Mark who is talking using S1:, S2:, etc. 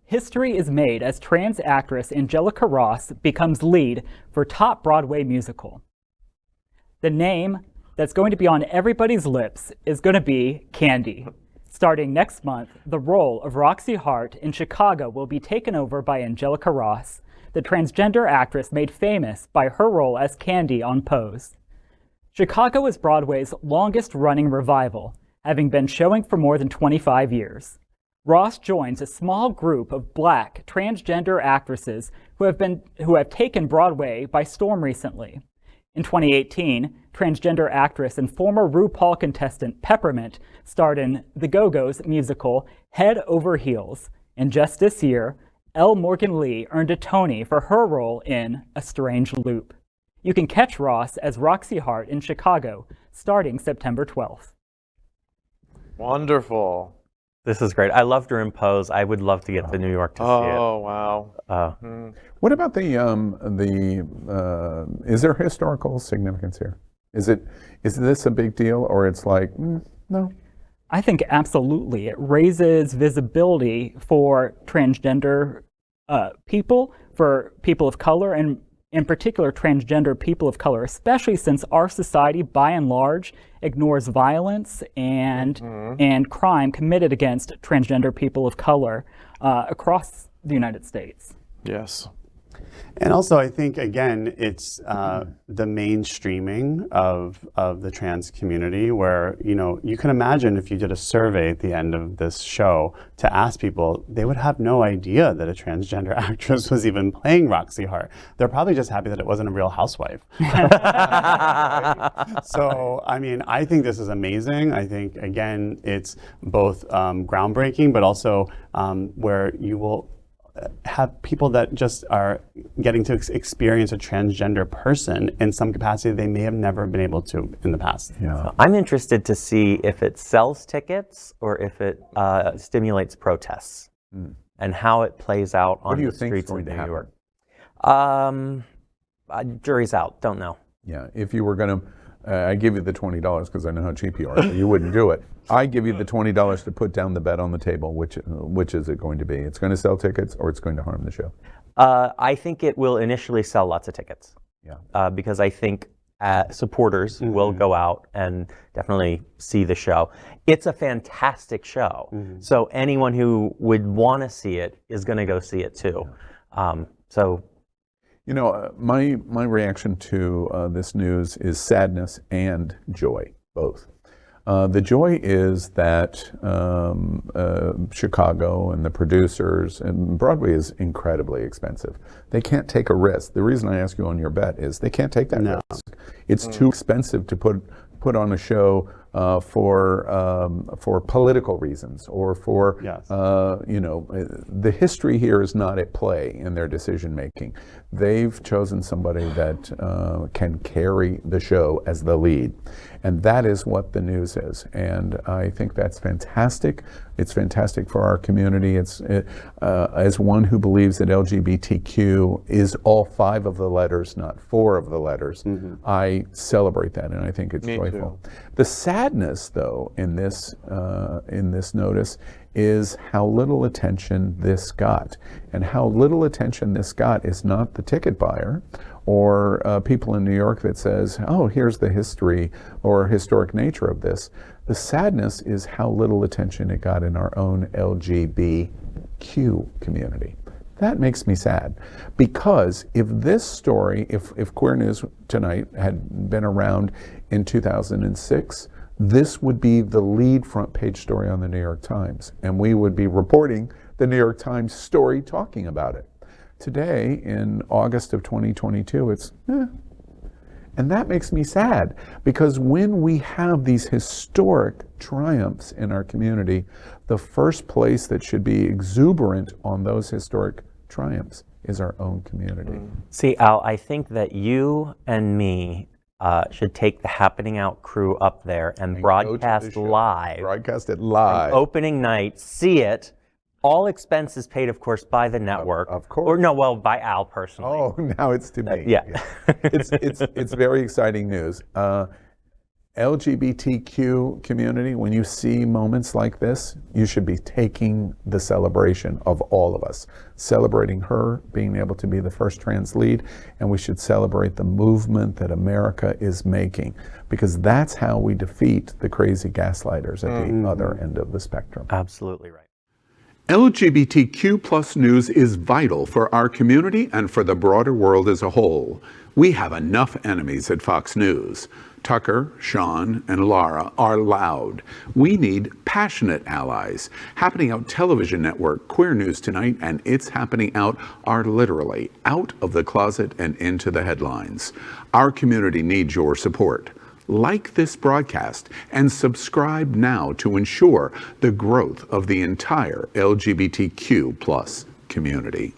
S1: History is made as trans actress Angelica Ross becomes lead for top Broadway musical. The name that's going to be on everybody's lips is going to be Candy. Starting next month, the role of Roxie Hart in Chicago will be taken over by Angelica Ross, the transgender actress made famous by her role as Candy on Pose. Chicago is Broadway's longest-running revival, having been showing for more than 25 years. Ross joins a small group of Black transgender actresses who have taken Broadway by storm recently. In 2018, transgender actress and former RuPaul contestant Peppermint starred in the Go-Go's musical Head Over Heels, and just this year, Elle Morgan Lee earned a Tony for her role in A Strange Loop. You can catch Ross as Roxie Hart in Chicago, starting September 12th.
S2: Wonderful.
S3: This is great. I loved her in Pose. I would love to get to New York to see it.
S2: Oh, wow.
S4: What about is there historical significance here? Is this a big deal, or it's like, no?
S1: I think absolutely. It raises visibility for transgender people, for people of color, and in particular transgender people of color, especially since our society, by and large, ignores violence and crime committed against transgender people of color across the United States.
S2: Yes.
S5: And also, I think, again, it's the mainstreaming of the trans community where, you can imagine if you did a survey at the end of this show to ask people, they would have no idea that a transgender actress was even playing Roxie Hart. They're probably just happy that it wasn't a Real Housewife. So, I mean, I think this is amazing. I think, again, it's both groundbreaking, but also where you will have people that just are getting to experience a transgender person in some capacity they may have never been able to in the past.
S4: Yeah.
S3: So I'm interested to see if it sells tickets or if it stimulates protests and how it plays out on the streets of New York. Jury's out. Don't know.
S4: Yeah. If you were going to, I give you the $20 because I know how cheap you are, so you wouldn't do it. I give you the $20 to put down the bet on the table. Which is it going to be? It's going to sell tickets or it's going to harm the show?
S3: I think it will initially sell lots of tickets.
S4: Yeah.
S3: Because I think supporters will go out and definitely see the show. It's a fantastic show. So anyone who would want to see it is going to go see it too.
S4: My reaction to this news is sadness and joy, both. The joy is that Chicago and the producers, and Broadway is incredibly expensive. They can't take a risk. The reason I ask you on your bet is they can't take that risk. It's too expensive to put on a show for political reasons or for, the history here is not at play in their decision making. They've chosen somebody that can carry the show as the lead. And that is what the news is. And I think that's fantastic. It's fantastic for our community. As one who believes that LGBTQ is all 5 of the letters, not 4 of the letters, I celebrate that and I think it's joyful.
S2: Too.
S4: The sadness, though, in this notice is how little attention this got. And how little attention this got is not the ticket buyer or people in New York that says, oh, here's the history or historic nature of this. The sadness is how little attention it got in our own LGBTQ community. That makes me sad, because if this story, if Queer News Tonight had been around in 2006, this would be the lead front page story on the New York Times, and we would be reporting the New York Times story talking about it. Today, in August of 2022, it's And that makes me sad, because when we have these historic triumphs in our community, the first place that should be exuberant on those historic triumphs is our own community.
S3: See, Al, I think that you and me should take the Happening Out crew up there and broadcast live.
S4: Broadcast it live.
S3: Opening night, see it. All expenses paid, of course, by the network.
S4: Of course.
S3: Or no, well, by Al personally.
S4: Oh, now it's to me.
S3: Yeah.
S4: It's very exciting news. LGBTQ community, when you see moments like this, you should be taking the celebration of all of us, celebrating her being able to be the first trans lead, and we should celebrate the movement that America is making, because that's how we defeat the crazy gaslighters at the other end of the spectrum.
S3: Absolutely right.
S2: LGBTQ plus news is vital for our community and for the broader world as a whole. We have enough enemies at Fox News. Tucker, Sean, and Lara are loud. We need passionate allies. Happening Out Television Network, Queer News Tonight, and It's Happening Out are literally out of the closet and into the headlines. Our community needs your support. Like this broadcast and subscribe now to ensure the growth of the entire LGBTQ plus community.